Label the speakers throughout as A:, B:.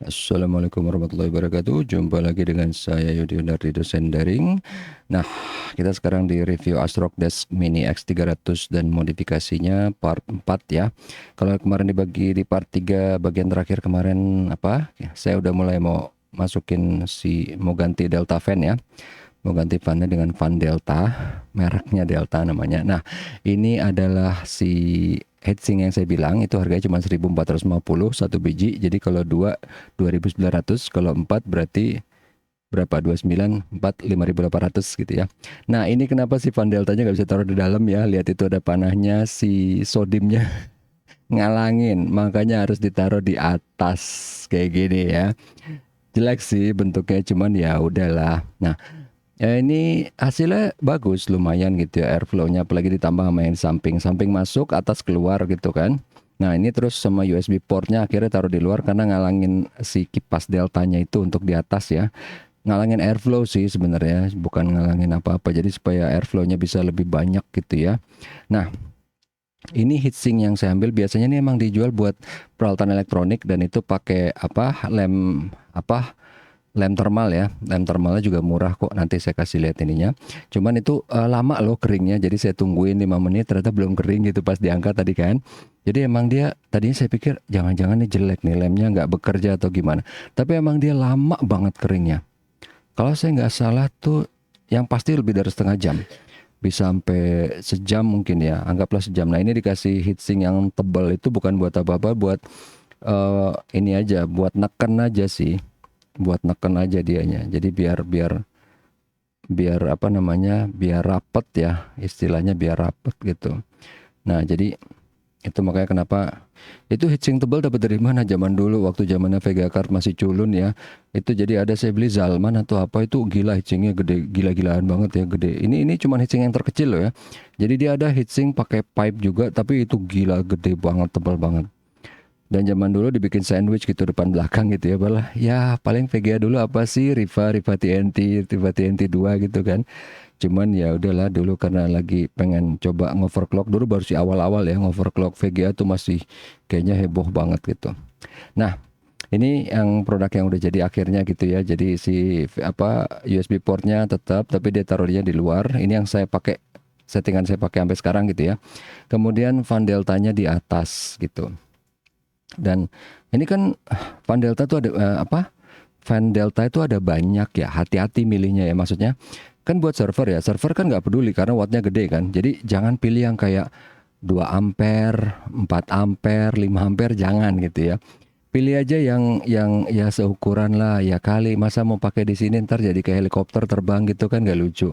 A: Assalamualaikum warahmatullahi wabarakatuh. Jumpa lagi dengan saya Yudi dari dosen daring. Nah, kita sekarang di review ASRock Desk Mini X300 dan modifikasinya part 4 ya. Kalau kemarin dibagi di part 3 bagian terakhir kemarin apa? Ya, saya udah mulai mau mau ganti Delta fan ya. Mau ganti fannya dengan fan Delta, mereknya Delta namanya. Nah, ini adalah si heatsink yang saya bilang itu harganya cuma 1450 satu biji. Jadi kalau 2 2900, kalau 4 berarti berapa? 29 4 5800 gitu ya. Nah, ini kenapa si fan deltanya nggak bisa taruh di dalam ya? Lihat itu ada panahnya, si sodimnya ngalangin, makanya harus ditaruh di atas kayak gini ya. Jelek sih bentuknya, cuman ya udahlah. Nah, ini hasilnya bagus, lumayan gitu ya airflow-nya, apalagi ditambah sama yang samping masuk, atas keluar gitu kan. Nah, ini terus sama USB port-nya akhirnya taruh di luar karena ngalangin si kipas deltanya itu untuk di atas ya. Ngalangin airflow sih sebenarnya, bukan ngalangin apa-apa. Jadi supaya airflow-nya bisa lebih banyak gitu ya. Nah, ini heatsink yang saya ambil biasanya ini emang dijual buat peralatan elektronik dan itu pakai apa? Lem thermal ya. Lem thermalnya juga murah kok. Nanti saya kasih lihat ininya. Cuman itu lama loh keringnya. Jadi saya tungguin 5 menit ternyata belum kering gitu pas diangkat tadi kan. Jadi emang dia tadinya saya pikir jangan-jangan nih jelek nih lemnya nggak bekerja atau gimana. Tapi emang dia lama banget keringnya. Kalau saya nggak salah tuh yang pasti lebih dari setengah jam. Bisa sampai sejam mungkin ya. Anggaplah sejam. Nah, ini dikasih heatsink yang tebal itu bukan buat apa-apa, buat ini aja, buat neken aja sih, buat neken aja dianya. Jadi biar biar biar apa namanya, biar rapet ya, istilahnya biar rapet gitu. Nah, jadi itu makanya kenapa itu heatsink tebal dapat dari mana zaman dulu waktu zamannya Vega Card masih culun ya. Itu jadi ada saya beli Zalman atau apa, itu gila heatsinknya gede, gila-gilaan banget ya gede. Ini cuma heatsink yang terkecil loh ya. Jadi dia ada heatsink pakai pipe juga tapi itu gila gede banget, tebal banget. Dan zaman dulu dibikin sandwich gitu depan belakang gitu ya, balah ya paling VGA dulu apa sih, Riva TNT 2 gitu kan. Cuman ya udahlah dulu karena lagi pengen coba ngoverclock, dulu baru sih awal-awal ya ngoverclock VGA tuh masih kayaknya heboh banget gitu. Nah, ini yang produk yang udah jadi akhirnya gitu ya. Jadi si USB portnya tetap tapi dia taruhnya di luar. Ini yang saya pakai, settingan saya pakai sampai sekarang gitu ya. Kemudian fan deltanya di atas gitu. Dan ini kan fan delta tuh ada fan delta itu ada banyak ya, hati-hati milihnya ya. Maksudnya kan buat server ya, server kan nggak peduli karena wattnya gede kan. Jadi jangan pilih yang kayak 2 ampere, 4 ampere, 5 ampere, jangan gitu ya. Pilih aja yang ya seukuran lah ya, kali masa mau pakai di sini ntar jadi kayak helikopter terbang gitu kan, nggak lucu.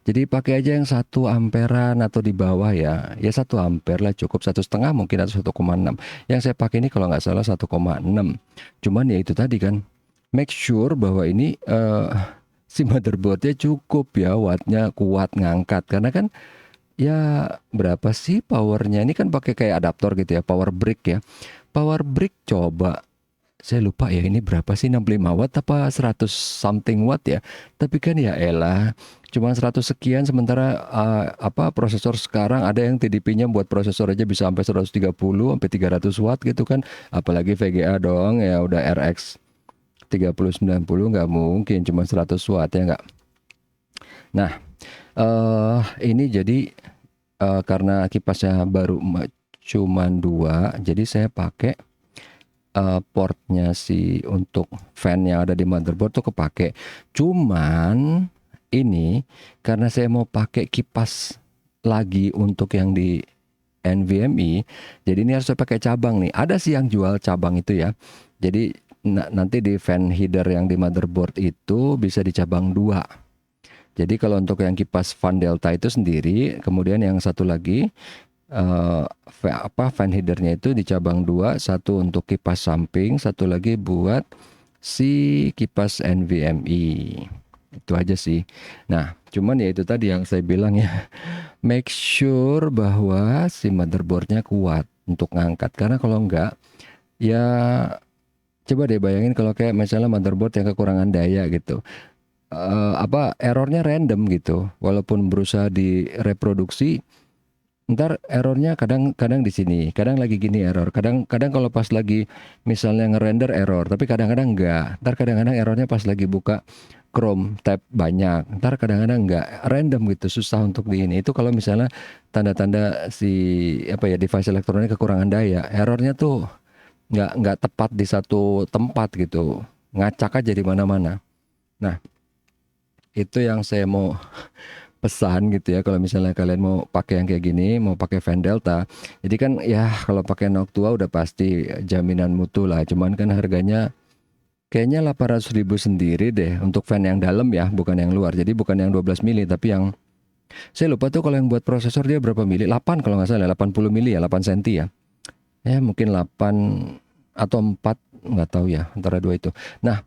A: Jadi pakai aja yang 1 amperan atau di bawah ya. Ya 1 ampere lah cukup, 1,5 mungkin atau 1,6. Yang saya pakai ini kalau nggak salah 1,6. Cuman ya itu tadi kan, make sure bahwa ini si motherboardnya cukup ya, wattnya kuat ngangkat. Karena kan ya berapa sih powernya? Ini kan pakai kayak adaptor gitu ya, power brick ya. Power brick coba saya lupa ya ini berapa sih, 65 watt apa 100 something watt ya. Tapi kan ya elah cuma 100 sekian, sementara prosesor sekarang ada yang TDP-nya buat prosesor aja bisa sampai 130 sampai 300 watt gitu kan. Apalagi VGA dong ya, udah RX 3090 nggak mungkin cuma 100 watt ya nggak. Nah, ini jadi karena kipasnya baru cuman 2, jadi saya pakai portnya si untuk fan yang ada di motherboard tuh kepake. Cuman ini karena saya mau pakai kipas lagi untuk yang di NVMe, jadi ini harus saya pakai cabang nih. Ada sih yang jual cabang itu ya. Jadi nanti di fan header yang di motherboard itu bisa dicabang 2. Jadi kalau untuk yang kipas fan delta itu sendiri, kemudian yang satu lagi fan headernya itu dicabang 2, satu untuk kipas samping, satu lagi buat si kipas NVMe. Itu aja sih. Nah, cuman ya itu tadi yang saya bilang ya, make sure bahwa si motherboardnya kuat untuk ngangkat. Karena kalau enggak, ya coba deh bayangin kalau kayak misalnya motherboard yang kekurangan daya gitu. Errornya random gitu. Walaupun berusaha direproduksi, Ntar errornya kadang-kadang di sini, kadang lagi gini error, kadang-kadang kalau pas lagi misalnya ngerender error, tapi kadang-kadang enggak. Ntar kadang-kadang errornya pas lagi buka Chrome tab banyak, ntar kadang-kadang enggak, random gitu, susah untuk di ini. Itu kalau misalnya tanda-tanda si apa ya device elektronik kekurangan daya, errornya tuh nggak tepat di satu tempat gitu, ngacak aja di mana-mana. Nah, itu yang saya mau pesan gitu ya, kalau misalnya kalian mau pakai yang kayak gini, mau pakai fan Delta. Jadi kan ya kalau pakai Noctua udah pasti jaminan mutu lah. Cuman kan harganya kayaknya 800.000 sendiri deh untuk fan yang dalam ya, bukan yang luar. Jadi bukan yang 12 mili tapi yang saya lupa tuh kalau yang buat prosesor dia berapa mili? 8 kalau nggak salah, 80 mili ya, 8 senti ya. Ya mungkin 8 atau 4 nggak tahu ya, antara dua itu. Nah,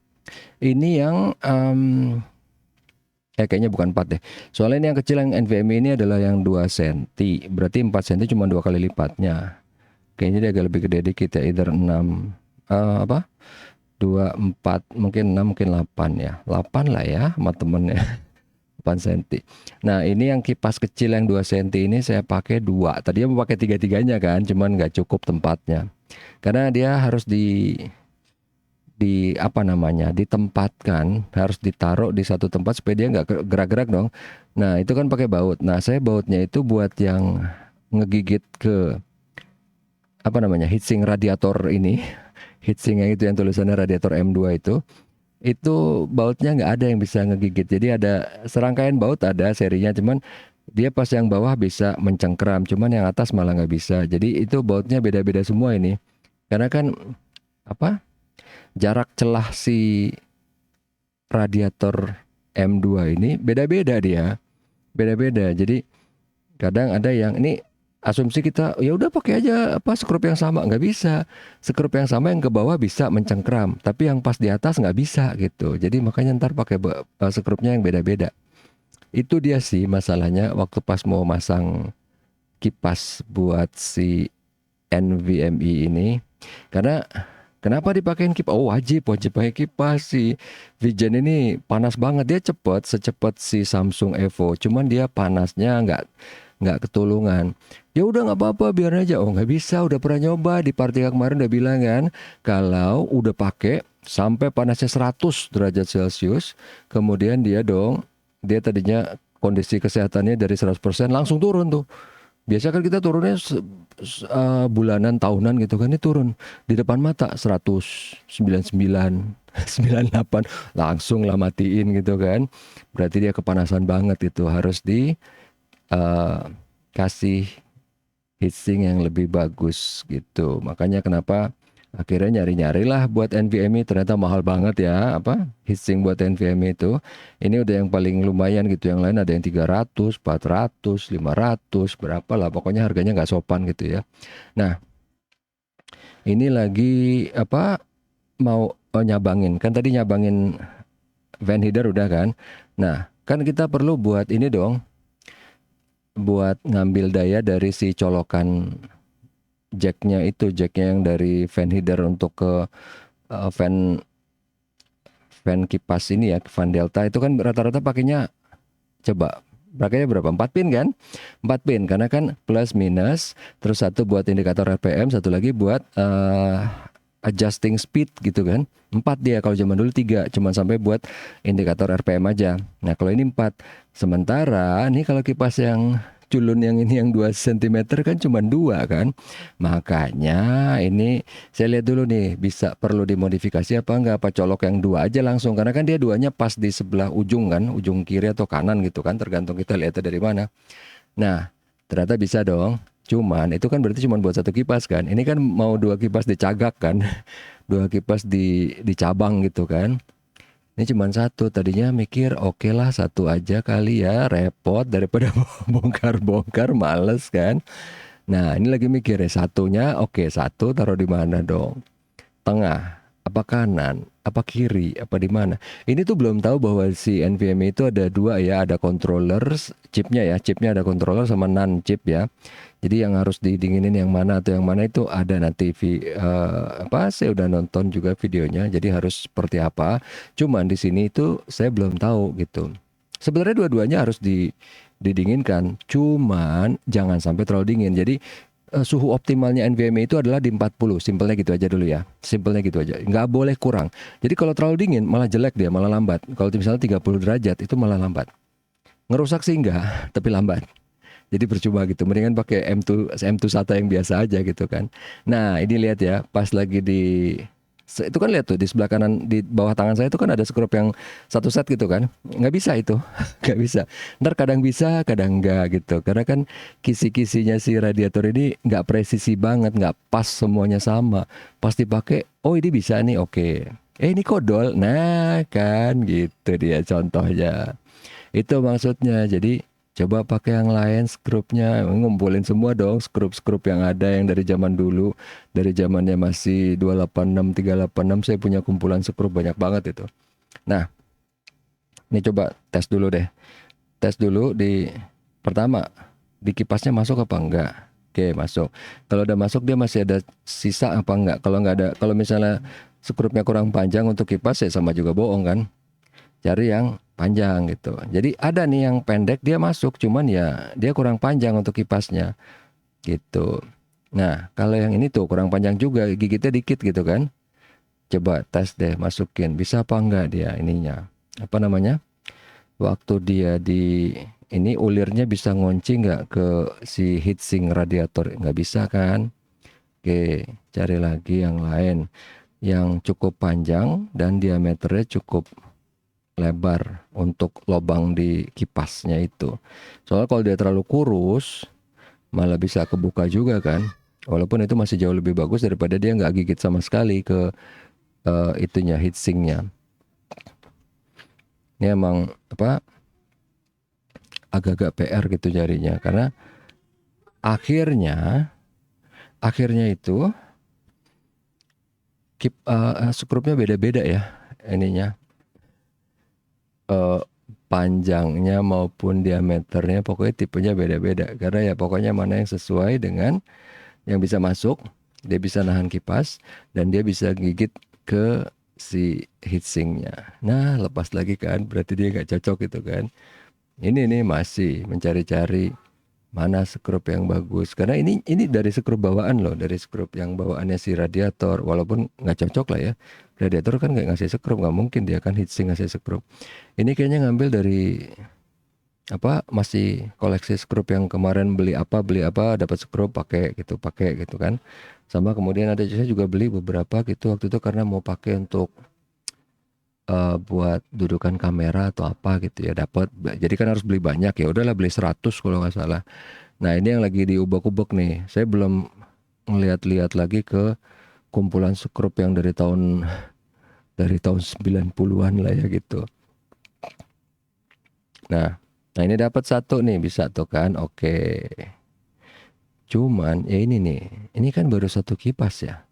A: ini yang kayaknya bukan 4 deh. Soalnya ini yang kecil yang NVMe ini adalah yang 2 senti. Berarti 4 senti cuma 2 kali lipatnya. Kayaknya dia agak lebih gede dikit ya. Either 6 apa? 2, 4, mungkin 6, mungkin 8 ya. 8 lah ya sama temennya. 8 senti. Nah, ini yang kipas kecil yang 2 senti ini saya pakai 2. Tadinya mau pakai 3-tiganya kan, cuman nggak cukup tempatnya. Karena dia harus di apa namanya, ditempatkan, harus ditaruh di satu tempat supaya dia nggak gerak-gerak dong. Nah itu kan pakai baut. Nah saya bautnya itu buat yang ngegigit ke apa namanya, heatsink radiator ini. Heatsink yang itu yang tulisannya radiator M2 itu bautnya nggak ada yang bisa ngegigit. Jadi ada serangkaian baut, ada serinya, cuman dia pas yang bawah bisa mencengkram, cuman yang atas malah nggak bisa. Jadi itu bautnya beda-beda semua ini, karena kan apa, jarak celah si radiator M2 ini beda-beda dia, beda-beda. Jadi kadang ada yang ini asumsi kita ya udah pakai aja apa skrup yang sama, nggak bisa. Skrup yang sama yang ke bawah bisa mencengkram, tapi yang pas di atas nggak bisa gitu. Jadi makanya ntar pakai skrupnya yang beda-beda. Itu dia sih masalahnya waktu pas mau masang kipas buat si NVMe ini. Karena kenapa dipakein kipas? Oh wajib pakai kipas. Si Vigen ini panas banget, dia cepet secepat si Samsung Evo, cuman dia panasnya nggak ketulungan. Ya udah nggak apa-apa biar aja. Oh nggak bisa, udah pernah nyoba di Partika kemarin udah bilang kan, kalau udah pakai sampai panasnya 100 derajat Celcius, kemudian dia tadinya kondisi kesehatannya dari 100% langsung turun tuh. Biasa kan kita turunnya bulanan, tahunan gitu kan, ini turun di depan mata 199, 98, langsung lah matiin gitu kan. Berarti dia kepanasan banget, itu harus di kasih heatsink yang lebih bagus gitu. Makanya kenapa akhirnya nyari-nyari lah buat NVMe, ternyata mahal banget ya apa heatsink buat NVMe itu. Ini udah yang paling lumayan gitu, yang lain ada yang 300, 400, 500, berapa lah pokoknya harganya nggak sopan gitu ya. Nah ini lagi apa mau nyabangin, kan tadi nyabangin fan header udah kan. Nah kan kita perlu buat ini dong, buat ngambil daya dari si colokan jacknya itu, jacknya yang dari fan header untuk ke fan fan kipas ini ya, fan Delta itu kan rata-rata pakainya, coba pakainya berapa, 4 pin kan, 4 pin karena kan plus minus, terus satu buat indikator RPM, satu lagi buat adjusting speed gitu kan. 4 dia, kalau zaman dulu 3 cuman sampai buat indikator RPM aja. Nah kalau ini 4. Sementara nih kalau kipas yang culun yang ini yang 2 cm kan cuma 2 kan. Makanya ini saya lihat dulu nih bisa perlu dimodifikasi apa enggak, apa colok yang 2 aja langsung, karena kan dia duanya pas di sebelah ujung kan, ujung kiri atau kanan gitu kan, tergantung kita lihatnya dari mana. Nah ternyata bisa dong. Cuman itu kan berarti cuma buat satu kipas kan. Ini kan mau 2 kipas dicagak kan. 2 kipas dicabang gitu kan. Ini cuma satu. Tadinya mikir oke lah satu aja kali ya, repot daripada bongkar-bongkar, males kan. Nah ini lagi mikir ya, satunya oke, satu taruh di mana dong? Tengah, apa kanan, apa kiri, apa di mana? Ini tuh belum tahu bahwa si NVMe itu ada 2 ya, ada controller chipnya ya, chipnya ada controller sama non chip ya. Jadi yang harus didinginin yang mana atau yang mana itu ada nanti apa, saya udah nonton juga videonya, jadi harus seperti apa. Cuman di sini itu saya belum tahu gitu. Sebenarnya dua-duanya harus didinginkan, cuman jangan sampai terlalu dingin. Jadi suhu optimalnya NVMe itu adalah di 40. Simpelnya gitu aja dulu ya. Simpelnya gitu aja. Nggak boleh kurang. Jadi kalau terlalu dingin malah jelek dia, malah lambat. Kalau misalnya 30 derajat itu malah lambat. Ngerusak sih enggak, tapi lambat. Jadi percuma gitu. Mendingan pakai M2 SATA yang biasa aja gitu kan. Nah, ini lihat ya, pas lagi itu kan lihat tuh di sebelah kanan di bawah tangan saya itu kan ada skrup yang satu set gitu kan. Nggak bisa itu. Nggak bisa. Ntar kadang bisa, kadang enggak gitu. Karena kan kisi-kisinya si radiator ini nggak presisi banget, nggak pas semuanya sama. Pas dipakai, oh ini bisa nih, oke. Ini kodol. Nah, kan gitu dia contohnya. Itu maksudnya. Jadi coba pakai yang lain skrupnya, ngumpulin semua dong skrup-skrup yang ada yang dari zaman dulu, dari zamannya masih 286, 386 saya punya kumpulan skrup banyak banget itu. Nah, ini coba tes dulu deh. Tes dulu pertama di kipasnya masuk apa enggak? Oke, masuk. Kalau udah masuk dia masih ada sisa apa enggak? Kalau enggak ada, kalau misalnya skrupnya kurang panjang untuk kipas ya sama juga bohong kan. Cari yang panjang gitu. Jadi ada nih yang pendek dia masuk, cuman ya dia kurang panjang untuk kipasnya gitu. Nah, kalau yang ini tuh kurang panjang juga, gigitnya dikit gitu kan. Coba tes deh, masukin bisa apa enggak dia ininya. Apa namanya? Waktu dia ini ulirnya bisa ngunci nggak ke si heatsink radiator? Nggak bisa kan? Oke, cari lagi yang lain yang cukup panjang dan diameternya cukup lebar untuk lubang di kipasnya itu. Soalnya kalau dia terlalu kurus malah bisa kebuka juga kan. Walaupun itu masih jauh lebih bagus daripada dia nggak gigit sama sekali ke itunya heatsinknya. Ini emang apa agak-agak PR gitu jarinya karena akhirnya itu skrupnya beda-beda ya ininya panjangnya maupun diameternya pokoknya tipenya beda-beda karena ya pokoknya mana yang sesuai dengan yang bisa masuk, dia bisa nahan kipas dan dia bisa gigit ke si heatsinknya. Nah, lepas lagi kan berarti dia nggak cocok gitu kan. Ini nih masih mencari-cari mana skrup yang bagus karena ini dari skrup bawaan loh, dari skrup yang bawaannya si radiator, walaupun nggak cocok lah ya, radiator kan nggak ngasih skrup, nggak mungkin dia kan heatsink ngasih skrup. Ini kayaknya ngambil dari masih koleksi skrup yang kemarin beli apa dapat skrup pakai gitu kan, sama kemudian ada saya juga beli beberapa gitu waktu itu karena mau pakai untuk buat dudukan kamera atau apa gitu ya, dapat jadi kan harus beli banyak, ya udahlah beli 100 kalau nggak salah. Nah, ini yang lagi diubek-ubek nih. Saya belum ngeliat-liat lagi ke kumpulan skrup yang dari tahun 90-an lah ya gitu. Nah, ini dapat satu nih, bisa tuh kan. Oke. Cuman ya ini nih. Ini kan baru satu kipas ya.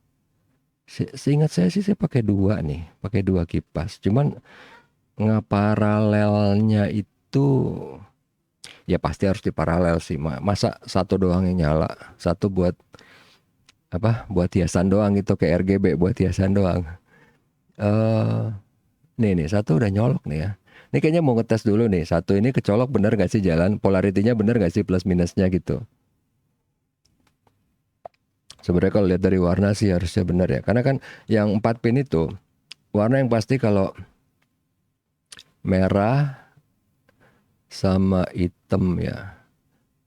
A: Seingat saya sih saya pakai dua nih, pakai dua kipas. Cuman paralelnya itu ya pasti harus diparalel sih. Masa satu doang yang nyala, satu buat buat hiasan doang gitu, kayak RGB buat hiasan doang. Nih satu udah nyolok nih ya. Ini kayaknya mau ngetes dulu nih, satu ini kecolok bener gak sih jalan, polaritinya bener gak sih plus minusnya gitu. Sebenarnya kalau lihat dari warna sih harusnya bener ya, karena kan yang 4 pin itu warna yang pasti kalau merah sama hitam ya.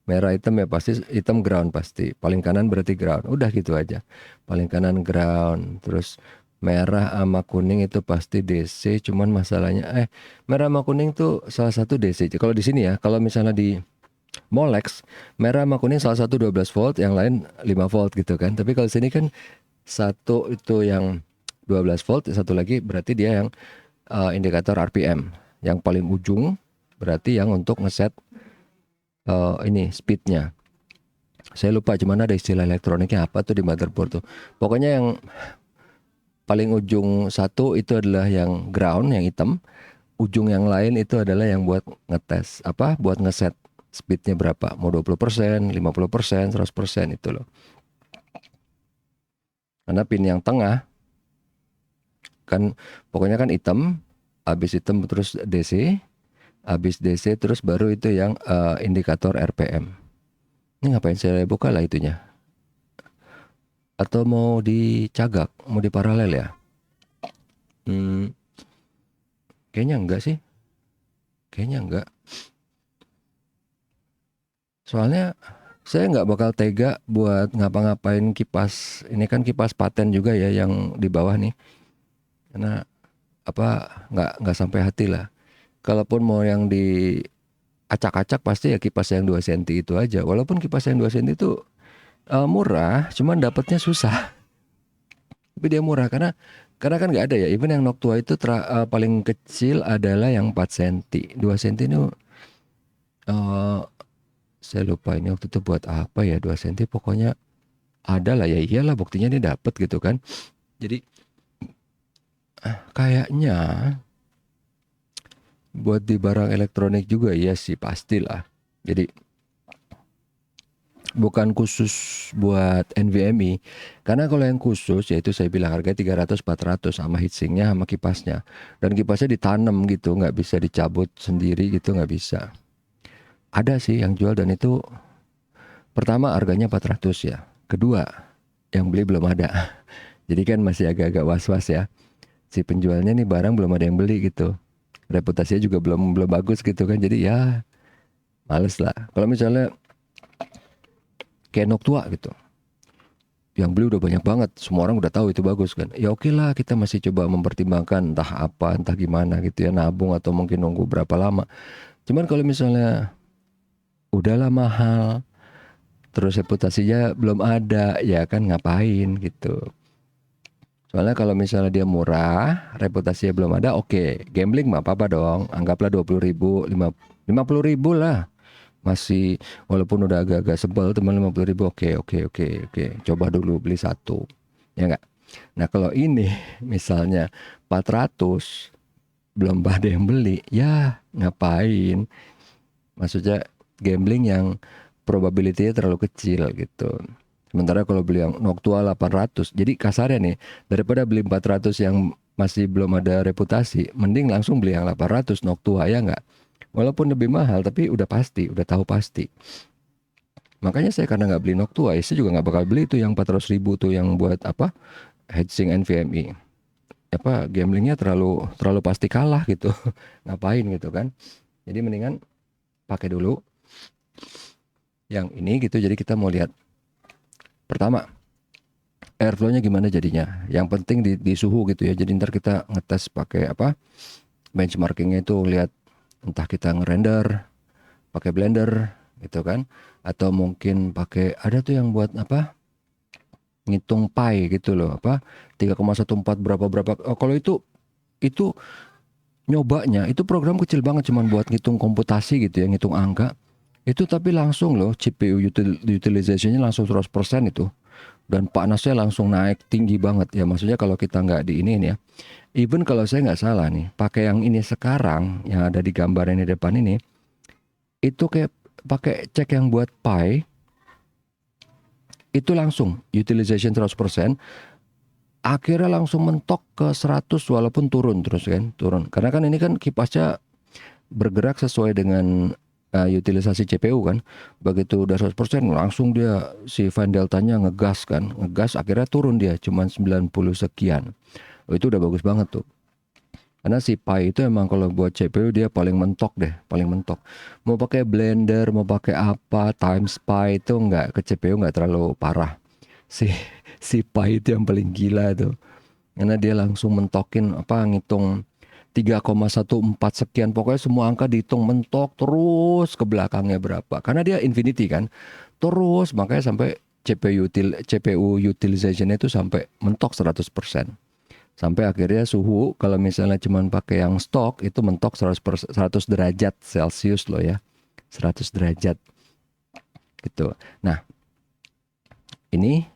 A: Merah hitam ya pasti hitam, ground pasti. Paling kanan berarti ground. Udah gitu aja. Paling kanan ground. Terus merah sama kuning itu pasti DC. Cuman masalahnya merah sama kuning tuh salah satu DC. Kalau di sini ya, kalau misalnya di Molex, merah sama kuning salah satu 12 volt, yang lain 5 volt gitu kan. Tapi kalau sini kan satu itu yang 12 volt, satu lagi berarti dia yang indikator RPM. Yang paling ujung berarti yang untuk ngeset ini speednya. Saya lupa cuman ada istilah elektroniknya apa tuh di motherboard tuh. Pokoknya yang paling ujung satu itu adalah yang ground, yang hitam. Ujung yang lain itu adalah yang buat ngetes buat ngeset speednya berapa. Mau 20%, 50%, 100% itu loh. Karena pin yang tengah kan pokoknya kan hitam, habis hitam terus DC, habis DC terus baru itu yang indikator RPM. Ini ngapain saya buka lah itunya? Atau mau dicagak, mau diparalel ya? Kayaknya enggak sih. Kayaknya enggak. Soalnya saya nggak bakal tega buat ngapa-ngapain kipas. Ini kan kipas paten juga ya yang di bawah nih. Karena apa nggak sampai hati lah. Kalaupun mau yang di acak-acak pasti ya kipas yang 2 senti itu aja. Walaupun kipas yang 2 senti itu murah, cuman dapatnya susah. Tapi dia murah karena kan nggak ada ya. Even yang Noctua itu paling kecil adalah yang 4 senti. 2 senti ini saya lupa ini waktu itu buat apa ya 2 senti pokoknya ada lah ya, iyalah buktinya ini dapat gitu kan. Jadi kayaknya buat di barang elektronik juga ya sih pastilah. Jadi bukan khusus buat NVMe. Karena kalau yang khusus yaitu saya bilang harga 300-400 sama heatsinknya sama kipasnya. Dan kipasnya ditanam gitu, nggak bisa dicabut sendiri gitu, nggak bisa. Ada sih yang jual dan itu pertama harganya 400 ya. Kedua, yang beli belum ada. Jadi kan masih agak-agak was-was ya. Si penjualnya nih barang belum ada yang beli gitu. Reputasinya juga belum bagus gitu kan. Jadi ya males lah. Kalau misalnya kayak Noctua gitu. Yang beli udah banyak banget. Semua orang udah tahu itu bagus kan. Ya oke lah kita masih coba mempertimbangkan entah apa, entah gimana gitu ya. Nabung atau mungkin nunggu berapa lama. Cuman kalau misalnya udahlah mahal. Terus reputasinya belum ada. Ya kan ngapain gitu. Soalnya kalau misalnya dia murah, reputasinya belum ada, oke. Gambling mah apa-apa dong. Anggaplah 20.000, 50.000 lah. Masih walaupun udah agak-agak sebel teman 50.000, oke. Coba dulu beli satu. Ya enggak? Nah, kalau ini misalnya 400 belum ada yang beli, ya ngapain? Maksudnya gambling yang probability-nya terlalu kecil gitu. Sementara kalau beli yang Noctua 800, jadi kasarnya nih, daripada beli 400 yang masih belum ada reputasi, mending langsung beli yang 800 Noctua ya enggak? Walaupun lebih mahal, tapi udah pasti, udah tahu pasti. Makanya saya karena nggak beli Noctua, saya juga nggak bakal beli itu yang 400.000 tuh yang buat apa? Heatsink NVMe. Apa gamblingnya terlalu pasti kalah gitu. Ngapain gitu kan? Jadi mendingan pakai dulu yang ini gitu. Jadi kita mau lihat pertama airflow-nya gimana jadinya. Yang penting di suhu gitu ya. Jadi ntar kita ngetes pakai apa? Benchmarkingnya itu lihat entah kita ngerender pakai blender gitu kan, atau mungkin pakai ada tuh yang buat apa? Ngitung pi gitu loh, apa 3,14 berapa. Oh, kalau itu nyobanya itu program kecil banget cuman buat ngitung komputasi gitu ya, ngitung angka. Itu tapi langsung loh CPU utilization-nya langsung 100% itu. Dan panasnya langsung naik tinggi banget ya. Maksudnya kalau kita nggak di ini ya. Even kalau saya nggak salah nih, pakai yang ini sekarang yang ada di gambar ini depan ini, itu kayak pakai cek yang buat pi, itu langsung utilization 100%, akhirnya langsung mentok ke 100 walaupun turun terus kan, turun. Karena kan ini kan kipasnya bergerak sesuai dengan utilisasi CPU kan. Begitu udah 100% langsung dia si fan deltanya ngegas kan, ngegas akhirnya turun dia cuman 90 sekian. Oh, itu udah bagus banget tuh. Karena si Pi itu emang kalau buat CPU dia paling mentok deh, paling mentok. Mau pakai blender, mau pakai apa, times Pi itu nggak ke CPU nggak terlalu parah. Si Pi itu yang paling gila tuh. Karena dia langsung mentokin apa ngitung 3,14 sekian, pokoknya semua angka dihitung mentok terus ke belakangnya berapa. Karena dia infinity kan. Terus makanya sampai CPU utilization itu sampai mentok 100%. Sampai akhirnya suhu kalau misalnya cuman pakai yang stok itu mentok 100 derajat Celcius loh ya. 100 derajat gitu. Nah, ini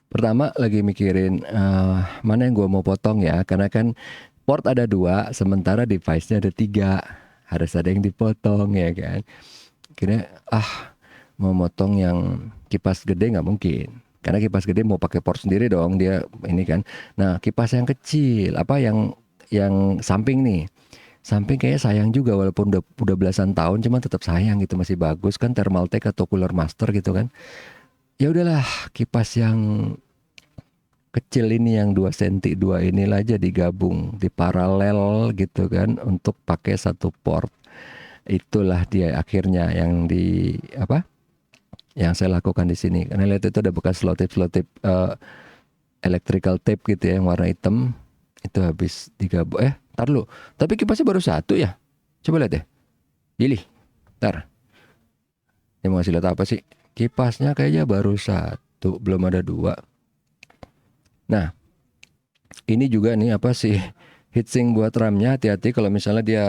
A: pertama lagi mikirin mana yang gue mau potong ya. Karena kan port ada 2, sementara device-nya ada 3. Harus ada yang dipotong ya kan. Kira mau motong yang kipas gede nggak mungkin. Karena kipas gede mau pakai port sendiri dong dia ini kan. Nah kipas yang kecil apa yang samping nih. Samping kayak sayang juga walaupun udah belasan tahun, cuman tetap sayang gitu, masih bagus kan Thermaltake atau Cooler Master gitu kan. Ya udahlah, kipas yang kecil ini yang 2 senti 2 inilah aja digabung di paralel gitu kan untuk pakai satu port. Itulah dia akhirnya yang di apa? Yang saya lakukan di sini. Karena lihat itu ada bekas selotip electrical tape gitu ya yang warna hitam. Itu habis digabung. Tar dulu. Tapi kipasnya baru satu ya. Coba lihat deh. Pilih. Tar. Ini mau ngasih lihat apa sih? Kipasnya kayaknya baru satu, belum ada dua. Nah, ini juga nih apa sih? Heatsink buat RAM-nya, hati-hati kalau misalnya dia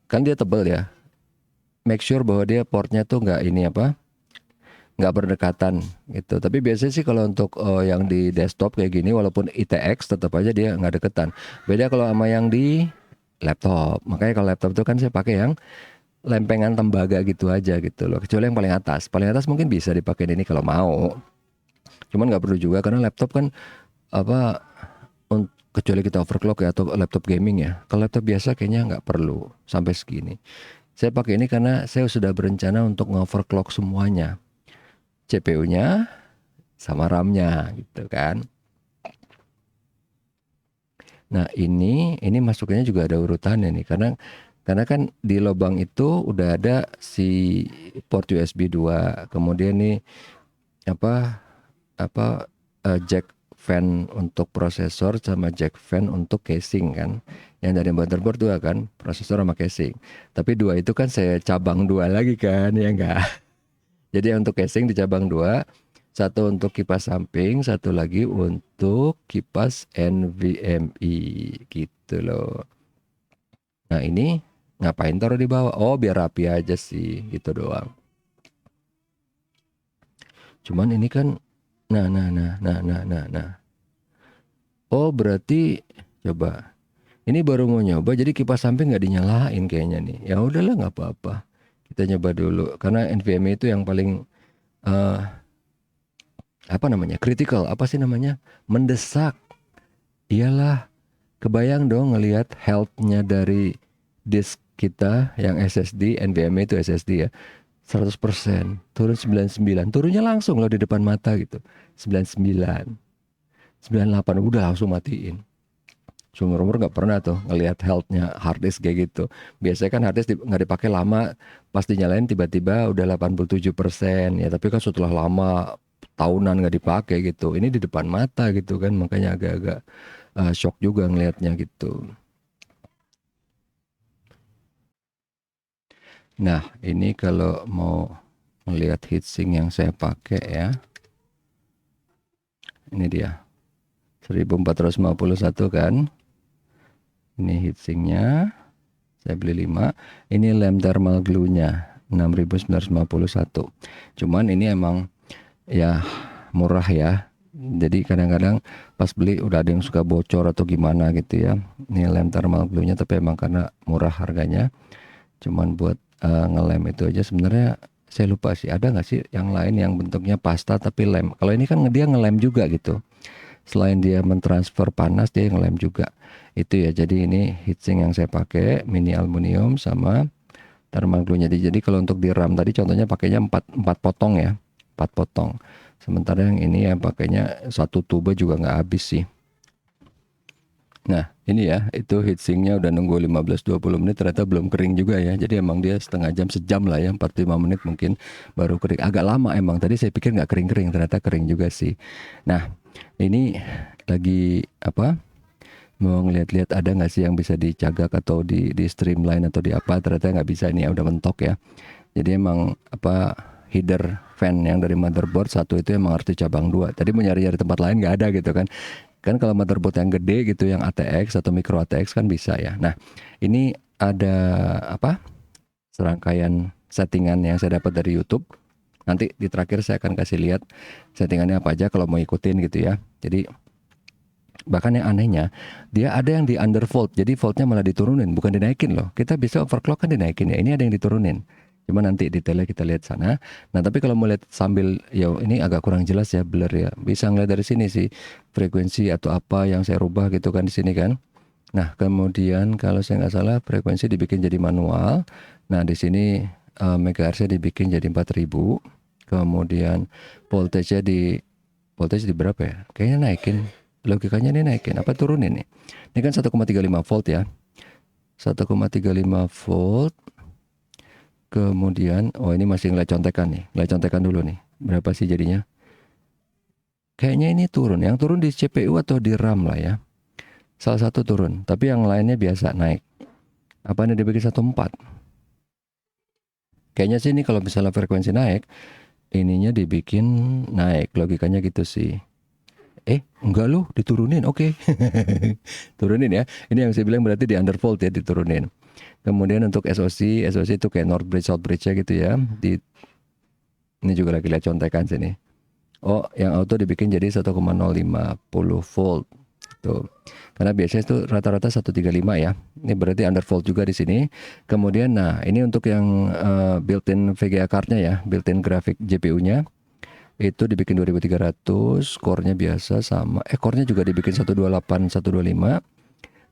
A: kan dia tebel ya. Make sure bahwa dia portnya tuh nggak berdekatan gitu. Tapi biasanya sih kalau untuk yang di desktop kayak gini, walaupun ITX tetap aja dia nggak deketan. Beda kalau sama yang di laptop. Makanya kalau laptop itu kan saya pakai yang lempengan tembaga gitu aja gitu loh. Kecuali yang paling atas. Paling atas mungkin bisa dipakai ini kalau mau. Cuman nggak perlu juga karena laptop kan apa kecuali kita overclock ya atau laptop gaming ya. Kalau laptop biasa kayaknya nggak perlu sampai segini. Saya pakai ini karena saya sudah berencana untuk nge-overclock semuanya. CPU-nya sama RAM-nya gitu kan. Nah, ini masuknya juga ada urutannya nih karena kan di lubang itu udah ada si port USB 2. Kemudian nih jack fan untuk prosesor sama jack fan untuk casing kan. Yang dari motherboard 2 kan, prosesor sama casing. Tapi 2 itu kan saya cabang 2 lagi kan, ya enggak. Jadi untuk casing di cabang 2, satu untuk kipas samping, satu lagi untuk kipas NVMe gitu loh. Nah, ini ngapain taruh di bawah? Oh, biar rapi aja sih, gitu doang. Cuman ini kan nah. Oh, berarti coba. Ini baru mau nyoba, jadi kipas samping nggak dinyalain kayaknya nih. Ya udahlah, nggak apa-apa. Kita nyoba dulu, karena NVMe itu yang paling kritikal, apa sih namanya? Mendesak. Iyalah, kebayang dong ngelihat health-nya dari disk kita yang SSD, NVMe itu SSD ya. 100%, turun 99, turunnya langsung loh di depan mata gitu. 99, 98, udah langsung matiin. Seumur-umur nggak pernah tuh ngelihat health-nya hard disk kayak gitu. Biasanya kan hard disk nggak dipakai lama, pas dinyalain tiba-tiba udah 87% ya. Tapi kan setelah lama tahunan nggak dipakai gitu. Ini di depan mata gitu kan, makanya agak-agak shock juga ngelihatnya gitu. Nah, ini kalau mau melihat heatsink yang saya pakai ya. Ini dia. 1451 kan. Ini heatsinknya. Saya beli 5. Ini lem thermal glue-nya 6951. Cuman ini emang ya murah ya. Jadi kadang-kadang pas beli udah ada yang suka bocor atau gimana gitu ya. Ini lem thermal glue-nya tapi emang karena murah harganya. Cuman buat ngelem itu aja sebenarnya saya lupa sih ada nggak sih yang lain yang bentuknya pasta tapi lem. Kalau ini kan dia ngelem juga gitu. Selain dia mentransfer panas dia ngelem juga. Itu ya, jadi ini heatsink yang saya pakai mini aluminium sama thermal glue-nya. Jadi kalau untuk di RAM tadi contohnya pakainya 4 potong ya. 4 potong. Sementara yang ini yang pakainya satu tuba juga nggak habis sih. Nah, ini ya, itu heatsinknya udah nunggu 15-20 menit ternyata belum kering juga ya. Jadi emang dia setengah jam, sejam lah ya, 45 menit mungkin baru kering. Agak lama emang, tadi saya pikir nggak kering-kering, ternyata kering juga sih. Nah, ini lagi mau ngeliat-liat ada nggak sih yang bisa dicagak atau di streamline atau di apa, ternyata nggak bisa, ini ya udah mentok ya. Jadi emang header fan yang dari motherboard satu itu emang harus cabang 2. Tadi mau nyari-nyari tempat lain nggak ada gitu kan. Kan kalau motherboard yang gede gitu yang ATX atau micro ATX kan bisa ya. Nah, ini ada serangkaian settingan yang saya dapat dari YouTube. Nanti di terakhir saya akan kasih lihat settingannya apa aja kalau mau ikutin gitu ya. Jadi bahkan yang anehnya dia ada yang di undervolt. Jadi voltnya malah diturunin, bukan dinaikin loh. Kita bisa overclock kan dinaikin ya. Ini ada yang diturunin. Cuma nanti detailnya kita lihat sana. Nah, tapi kalau mau lihat sambil, ya ini agak kurang jelas ya, blur ya. Bisa ngeliat dari sini sih frekuensi atau apa yang saya rubah gitu kan di sini kan. Nah, kemudian kalau saya nggak salah frekuensi dibikin jadi manual. Nah, di sini megahertznya dibikin jadi 4000. Kemudian voltage-nya voltage di berapa ya? Kayaknya naikin. Logikanya ini naikin apa turunin nih? Ini kan 1,35 volt ya. 1,35 volt. Kemudian ini masih ngeliat contekan nih. Ngeliat contekan dulu nih. Berapa sih jadinya? Kayaknya ini turun. Yang turun di CPU atau di RAM lah ya. Salah satu turun, tapi yang lainnya biasa naik. Apa ini dibikin 1,4? Kayaknya sih ini kalau misalnya frekuensi naik, ininya dibikin naik. Logikanya gitu sih. Enggak loh, diturunin. Oke. Turunin ya. Ini yang saya bilang berarti di undervolt ya, diturunin. Kemudian untuk SOC itu kayak North Bridge, South Bridge-nya gitu ya. Ini juga lagi lihat contekan sini. Oh, yang auto dibikin jadi 1,050 volt. Tuh. Karena biasanya itu rata-rata 135 ya. Ini berarti undervolt juga di sini. Kemudian nah, ini untuk yang built-in VGA card-nya ya, built-in grafik GPU-nya. Itu dibikin 2300, core-nya biasa sama. Core-nya juga dibikin 128, 125.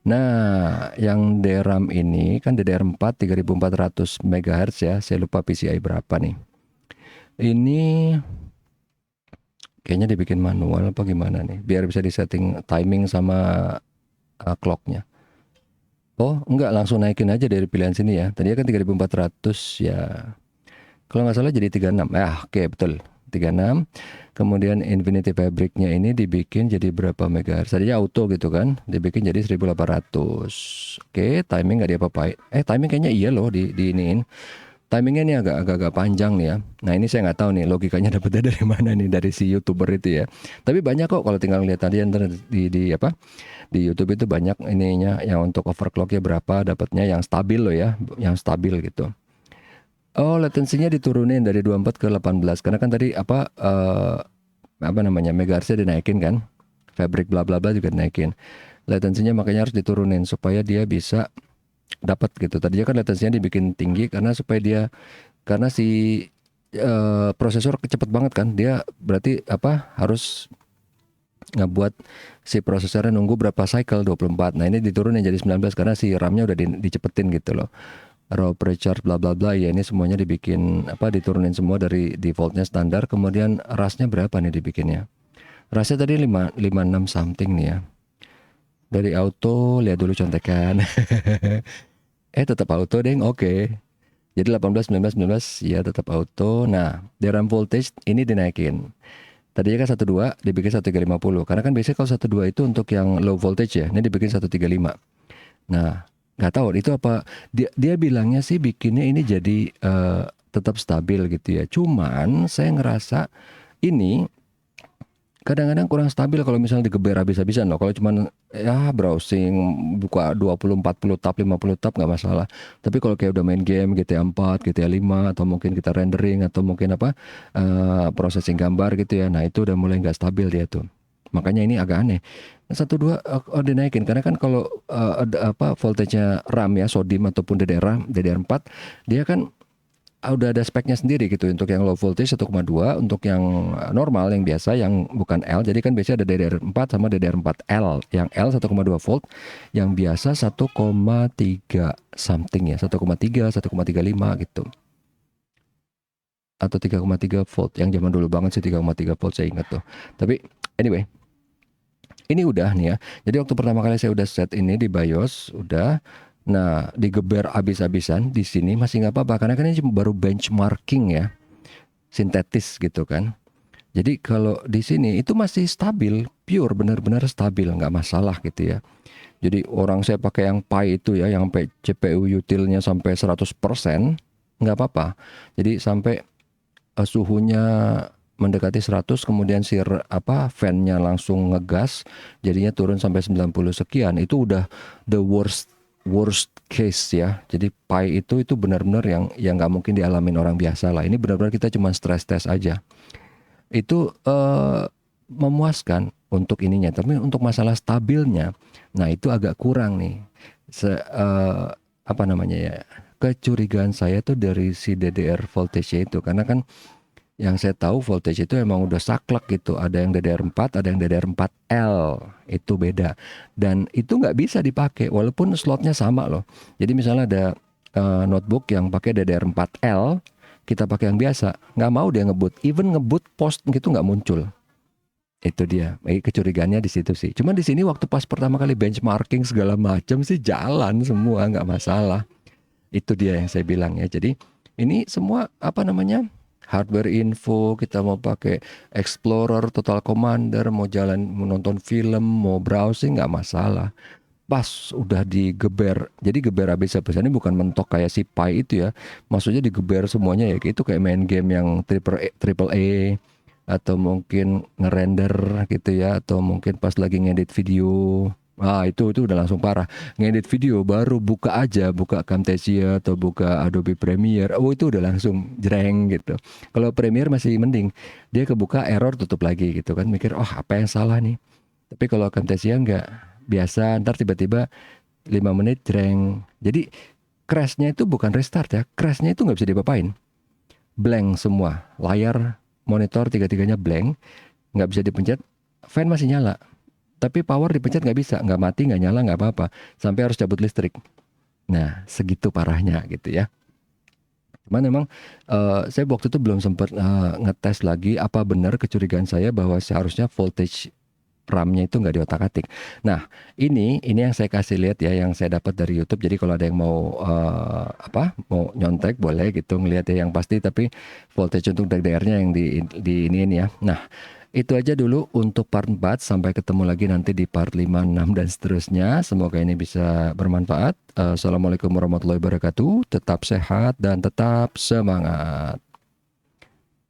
A: Nah, yang DRAM ini kan DDR4 3400 MHz ya. Saya lupa PCI berapa nih. Ini kayaknya dibikin manual apa gimana nih, biar bisa disetting timing sama clocknya. Oh enggak, langsung naikin aja dari pilihan sini ya. Tadinya kan 3400 ya. Kalau nggak salah jadi 36. Oke, betul. 36. Kemudian Infinity Fabric-nya ini dibikin jadi berapa megahertz? Tadinya auto gitu kan. Dibikin jadi 1800. Oke, timing nggak diapa-apain. Timing kayaknya iya loh di iniin. Timingnya ini agak panjang nih ya. Nah ini saya nggak tahu nih logikanya dapetnya dari mana nih, dari si YouTuber itu ya. Tapi banyak kok kalau tinggal lihat tadi di apa di YouTube itu banyak ininya yang untuk overclocknya berapa dapatnya yang stabil loh ya, yang stabil gitu. Oh, latensinya diturunin dari 24 ke 18 karena kan tadi apa namanya megahertznya dinaikin kan, fabric bla bla bla juga dinaikin. Latensinya makanya harus diturunin supaya dia bisa dapat gitu. Tadinya kan latensinya dibikin tinggi karena si prosesor cepet banget kan. Dia berarti apa harus ngebuat si prosesornya nunggu berapa cycle 24. Nah, ini diturunin jadi 19 karena si RAM-nya udah dicepetin gitu loh. Raw precharge bla bla bla ya, ini semuanya dibikin apa diturunin semua dari defaultnya standar. Kemudian RAS-nya berapa nih dibikinnya? RAS-nya tadi 56 something nih ya. Dari auto lihat dulu contekan. Tetap auto deng. Oke. Jadi 18, 19, 19 ya tetap auto. Nah, DRAM voltage ini dinaikin. Tadinya kan 12 dibikin 1350. Karena kan biasanya kalau 12 itu untuk yang low voltage ya. Ini dibikin 135. Nah, nggak tahu itu apa. Dia bilangnya sih bikinnya ini jadi tetap stabil gitu ya. Cuman saya ngerasa ini kadang-kadang kurang stabil kalau misalnya digeber habis-habisan loh. Kalau cuman ya browsing buka 20, 40 tab, 50 tab nggak masalah. Tapi kalau kayak udah main game GTA 4, GTA 5 atau mungkin kita rendering atau mungkin apa processing gambar gitu ya. Nah, itu udah mulai nggak stabil dia tuh. Makanya ini agak aneh. 1 2 dinaikin karena kan kalau ada apa voltage-nya RAM ya, SODIMM ataupun DDR4 dia kan udah ada speknya sendiri gitu. Untuk yang low voltage 1,2, untuk yang normal yang biasa yang bukan L. Jadi kan biasanya ada DDR4 sama DDR4L. Yang L 1,2 volt, yang biasa 1,3 something ya, 1,3, 1,35 gitu. Atau 3,3 volt. Yang zaman dulu banget sih 3,3 volt saya ingat tuh. Tapi anyway, ini udah nih ya. Jadi waktu pertama kali saya udah set ini di BIOS, udah. Nah, digeber abis-abisan di sini masih nggak apa-apa karena kan ini baru benchmarking ya, sintetis gitu kan. Jadi kalau di sini itu masih stabil, pure benar-benar stabil, nggak masalah gitu ya. Jadi orang saya pakai yang Pi itu ya, yang sampai CPU utilnya sampai 100%, nggak apa-apa. Jadi sampai suhunya mendekati 100, kemudian fan-nya langsung ngegas, jadinya turun sampai 90 sekian. Itu udah the worst case ya. Jadi Pi itu benar-benar yang nggak mungkin dialamin orang biasa lah. Ini benar-benar kita cuma stress test aja. Itu memuaskan untuk ininya. Tapi untuk masalah stabilnya, nah itu agak kurang nih. Apa namanya ya? Kecurigaan saya tuh dari si DDR voltage itu, karena kan Yang saya tahu voltage itu emang udah saklek gitu. Ada yang DDR4, ada yang DDR4L. Itu beda. Dan itu nggak bisa dipakai walaupun slotnya sama loh. Jadi misalnya ada notebook yang pakai DDR4L, kita pakai yang biasa, nggak mau dia ngebut. Even ngebut post gitu nggak muncul. Itu dia. Kecurigaannya di situ sih. Cuma di sini waktu pas pertama kali benchmarking segala macam sih jalan semua, nggak masalah. Itu dia yang saya bilang ya. Jadi ini semua apa namanya, hardware info, kita mau pakai Explorer, Total Commander, mau jalan, mau nonton film, mau browsing nggak masalah. Pas udah digeber, jadi geber habis-habisan ini bukan mentok kayak si Pi itu ya. Maksudnya digeber semuanya ya, itu kayak main game yang triple A atau mungkin ngerender gitu ya, atau mungkin pas lagi ngedit video. Ah itu udah langsung parah. Ngedit video baru buka aja, buka Camtasia atau buka Adobe Premiere, oh itu udah langsung jreng gitu. Kalau Premiere masih mending, dia kebuka error tutup lagi gitu kan, mikir oh apa yang salah nih. Tapi kalau Camtasia enggak, biasa ntar tiba-tiba 5 menit jreng. Jadi crashnya itu bukan restart ya, crashnya itu nggak bisa diapa-apain, blank semua, layar monitor tiga-tiganya blank, nggak bisa dipencet, fan masih nyala, tapi power dipencet nggak bisa, nggak mati, nggak nyala, nggak apa-apa, sampai harus cabut listrik. Nah, segitu parahnya gitu ya. Cuman memang saya waktu itu belum sempat ngetes lagi apa benar kecurigaan saya bahwa seharusnya voltage RAM-nya itu nggak diotak-atik. Nah, ini yang saya kasih lihat ya, yang saya dapat dari YouTube. Jadi kalau ada yang mau mau nyontek boleh gitu ngelihat ya yang pasti. Tapi voltage untuk DDR-nya yang di ini ya. Nah, itu aja dulu untuk part 4. Sampai ketemu lagi nanti di part 5, 6 dan seterusnya. Semoga ini bisa bermanfaat. Assalamualaikum warahmatullahi wabarakatuh. Tetap sehat dan tetap semangat.